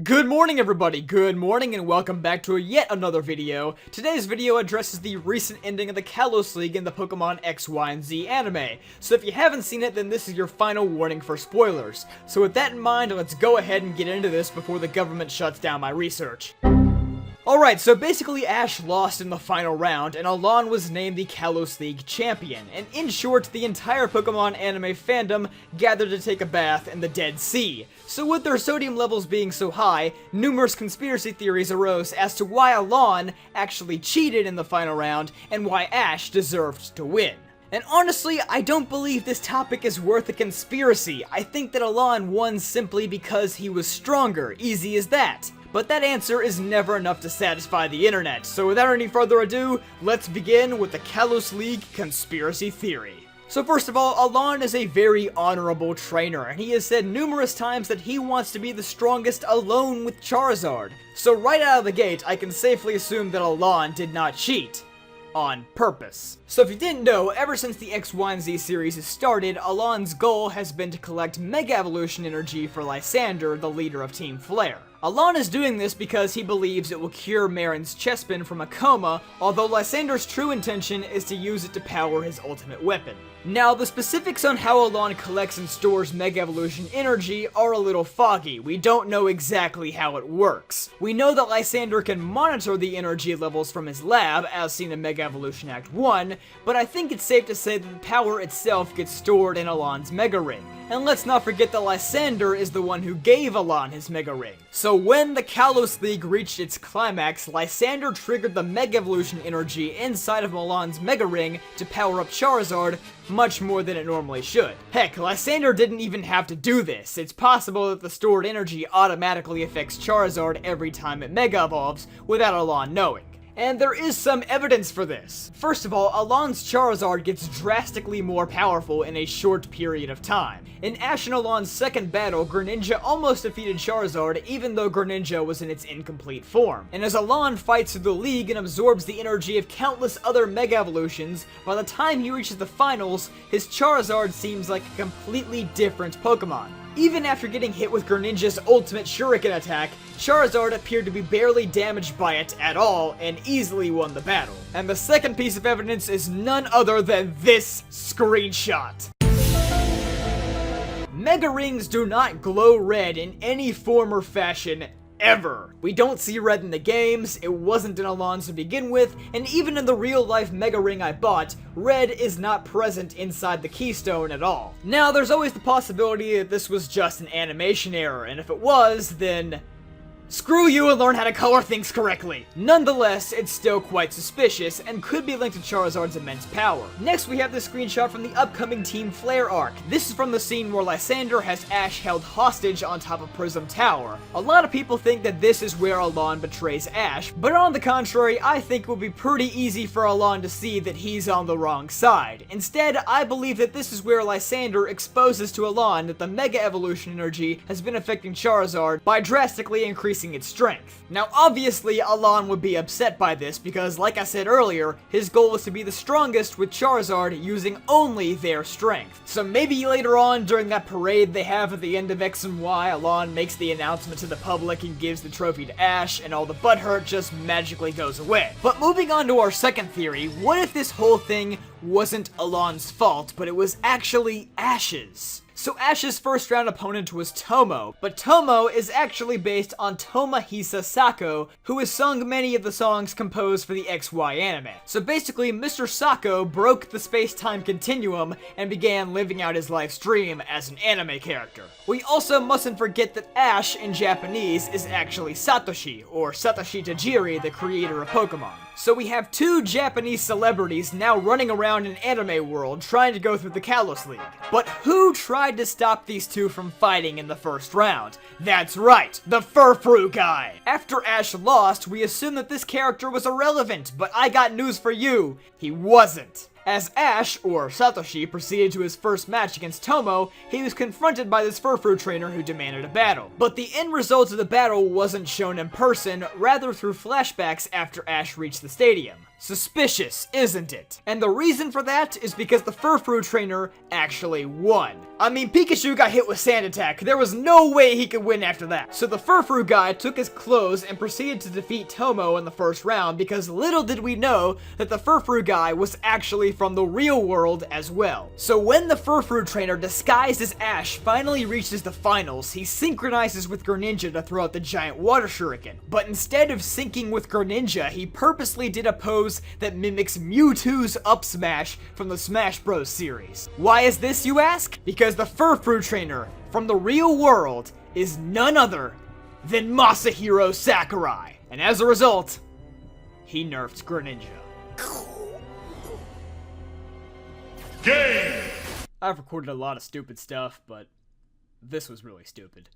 Good morning everybody, good morning and welcome back to yet another video. Today's video addresses the recent ending of the Kalos League in the Pokemon XY&Z anime. So if you haven't seen it, then this is your final warning for spoilers. So with that in mind, let's go ahead and get into this before the government shuts down my research. Alright, so basically Ash lost in the final round, and Alon was named the Kalos League champion, and in short, the entire Pokemon anime fandom gathered to take a bath in the Dead Sea. So with their sodium levels being so high, numerous conspiracy theories arose as to why Alon actually cheated in the final round, and why Ash deserved to win. And honestly, I don't believe this topic is worth a conspiracy. I think that Alon won simply because he was stronger, easy as that. But that answer is never enough to satisfy the internet, so without any further ado, let's begin with the Kalos League conspiracy theory. So first of all, Alon is a very honorable trainer, and he has said numerous times that he wants to be the strongest alone with Charizard. So right out of the gate, I can safely assume that Alon did not cheat. On purpose. So if you didn't know, ever since the XY&Z series has started, Alon's goal has been to collect Mega Evolution energy for Lysander, the leader of Team Flare. Alon is doing this because he believes it will cure Marin's Chespin from a coma, although Lysander's true intention is to use it to power his ultimate weapon. Now, the specifics on how Alon collects and stores Mega Evolution energy are a little foggy. We don't know exactly how it works. We know that Lysander can monitor the energy levels from his lab, as seen in Mega Evolution Act 1, but I think it's safe to say that the power itself gets stored in Alon's Mega Ring. And let's not forget that Lysander is the one who gave Alon his Mega Ring. So when the Kalos League reached its climax, Lysander triggered the Mega Evolution energy inside of Alon's Mega Ring to power up Charizard much more than it normally should. Heck, Lysander didn't even have to do this. It's possible that the stored energy automatically affects Charizard every time it Mega Evolves without Alon knowing. And there is some evidence for this. First of all, Alon's Charizard gets drastically more powerful in a short period of time. In Ash and Alon's second battle, Greninja almost defeated Charizard even though Greninja was in its incomplete form. And as Alon fights through the league and absorbs the energy of countless other Mega Evolutions, by the time he reaches the finals, his Charizard seems like a completely different Pokemon. Even after getting hit with Greninja's ultimate Shuriken attack, Charizard appeared to be barely damaged by it at all and easily won the battle. And the second piece of evidence is none other than this screenshot. Mega Rings do not glow red in any form or fashion ever. We don't see red in the games, it wasn't in Alon's to begin with, and even in the real life Mega Ring I bought, red is not present inside the keystone at all. Now, there's always the possibility that this was just an animation error, and if it was, then screw you and learn how to color things correctly. Nonetheless, it's still quite suspicious and could be linked to Charizard's immense power. Next, we have this screenshot from the upcoming Team Flare arc. This is from the scene where Lysander has Ash held hostage on top of Prism Tower. A lot of people think that this is where Alon betrays Ash, but on the contrary, I think it will be pretty easy for Alon to see that he's on the wrong side. Instead, I believe that this is where Lysander exposes to Alon that the Mega Evolution energy has been affecting Charizard by drastically increasing its strength. Now obviously Alon would be upset by this because, like I said earlier, his goal is to be the strongest with Charizard using only their strength. So maybe later on during that parade they have at the end of X and Y, Alon makes the announcement to the public and gives the trophy to Ash and all the butthurt just magically goes away. But moving on to our second theory, what if this whole thing wasn't Alon's fault, but it was actually Ash's? So Ash's first round opponent was Tomo, but Tomo is actually based on Tomohisa Sako, who has sung many of the songs composed for the XY anime. So basically, Mr. Sako broke the space-time continuum and began living out his life's dream as an anime character. We also mustn't forget that Ash in Japanese is actually Satoshi, or Satoshi Tajiri, the creator of Pokemon. So we have two Japanese celebrities now running around an anime world trying to go through the Kalos League. But who tried to stop these two from fighting in the first round? That's right, the Furfrou guy! After Ash lost, we assumed that this character was irrelevant, but I got news for you, he wasn't. As Ash, or Satoshi, proceeded to his first match against Tomo, he was confronted by this Furfru trainer who demanded a battle. But the end result of the battle wasn't shown in person, rather through flashbacks after Ash reached the stadium. Suspicious, isn't it? And the reason for that is because the Furfru trainer actually won. I mean, Pikachu got hit with Sand Attack. There was no way he could win after that. So the Furfru guy took his clothes and proceeded to defeat Tomo in the first round, because little did we know that the Furfru guy was actually from the real world as well. So when the Furfru trainer disguised as Ash finally reaches the finals, he synchronizes with Greninja to throw out the giant water shuriken. But instead of syncing with Greninja, he purposely did a pose that mimics Mewtwo's up smash from the Smash Bros series. Why is this, you ask? Because the Furfru trainer from the real world is none other than Masahiro Sakurai. And as a result, he nerfed Greninja. Game! I've recorded a lot of stupid stuff, but this was really stupid.